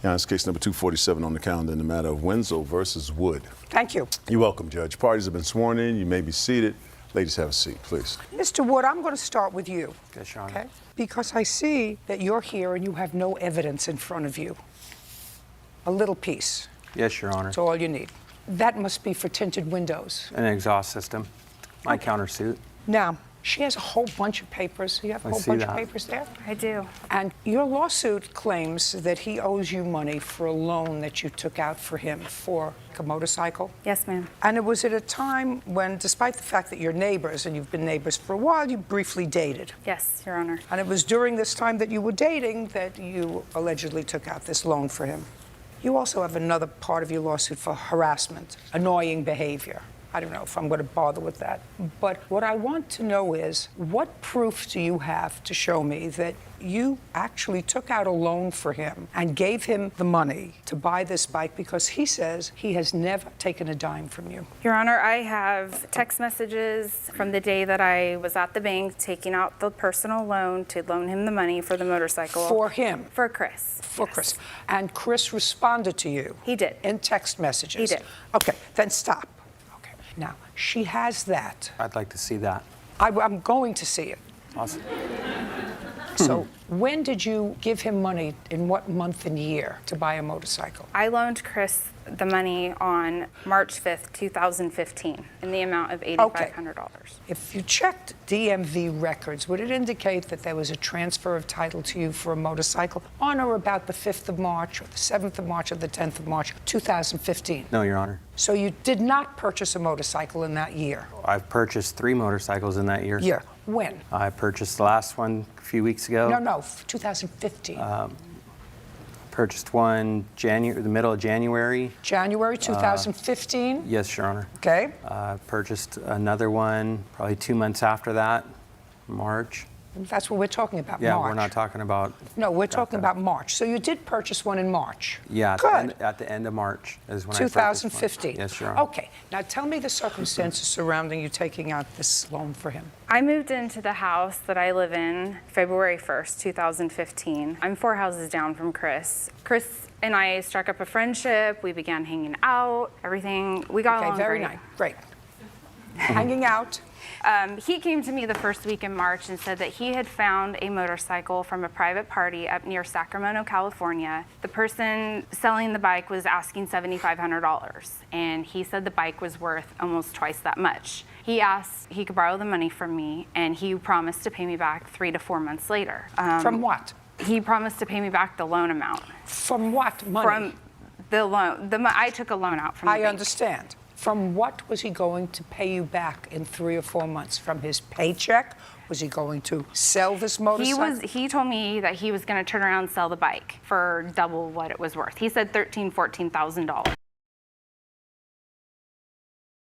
Yeah, it's case number 247 on the calendar in the matter of Wenzel versus Wood. Thank you. You're welcome, Judge. Parties have been sworn in. You may be seated. Ladies, have a seat, please. Mr. Wood, I'm going to start with you. Yes, Your Honor. Okay? Because I see that you're here and you have no evidence in front of you. A little piece. Yes, Your Honor. That's all you need. That must be for tinted windows. An exhaust system. My countersuit. Now, she has a whole bunch of papers. You have a I whole see bunch that. of papers there? I do. And your lawsuit claims that he owes you money for a loan that you took out for him for a motorcycle. Yes, ma'am. And it was at a time when, despite the fact that you're neighbors and you've been neighbors for a while, you briefly dated. Yes, Your Honor. And it was during this time that you were dating that you allegedly took out this loan for him. You also have another part of your lawsuit for harassment, annoying behavior. I don't know if I'm going to bother with that. But what I want to know is, what proof do you have to show me that you actually took out a loan for him and gave him the money to buy this bike, because he says he has never taken a dime from you? Your Honor, I have text messages from the day that I was at the bank taking out the personal loan to loan him the money for the motorcycle. For him? For Chris. For Yes. Chris. And Chris responded to you? He did. In text messages? He did. Okay, then stop. Okay. Now, she has that. I'd like to see that. I'm going to see it. Awesome. So when did you give him money, in what month and year, to buy a motorcycle? I loaned Chris the money on March 5th, 2015, in the amount of $8,500. If you checked DMV records, would it indicate that there was a transfer of title to you for a motorcycle on or about the 5th of March, or the 7th of March, or the 10th of March, 2015? No, Your Honor. So you did not purchase a motorcycle in that year? I've purchased 3 motorcycles in that year. Year. When? I purchased the last one a few weeks ago. No, 2015. Purchased one the middle of January. January 2015? Yes, Your Honor. Okay. Purchased another one probably 2 months after that, March. That's what we're talking about, Yeah, March. we're not talking about. No, we're talking about March. So you did purchase one in March? Yeah, Good. at the end of March is when I purchased one. 2015? Yes, Your Honor. Okay. Now tell me the circumstances surrounding you taking out this loan for him. I moved into the house that I live in February 1st, 2015. I'm 4 houses down from Chris. Chris and I struck up a friendship. We began hanging out, everything. We got along very great. nice. Great. Hanging out. He came to me the first week in March and said that he had found a motorcycle from a private party up near Sacramento, California. The person selling the bike was asking $7,500, and he said the bike was worth almost twice that much. He asked he could borrow the money from me, and he promised to pay me back 3 to 4 months later. From what? He promised to pay me back the loan amount. From what money? From the loan. I took a loan out from the I bank. understand. From what was he going to pay you back in 3 or 4 months? From his paycheck? Was he going to sell this motorcycle? He told me that he was going to turn around and sell the bike for double what it was worth. He said $13,000, $14,000.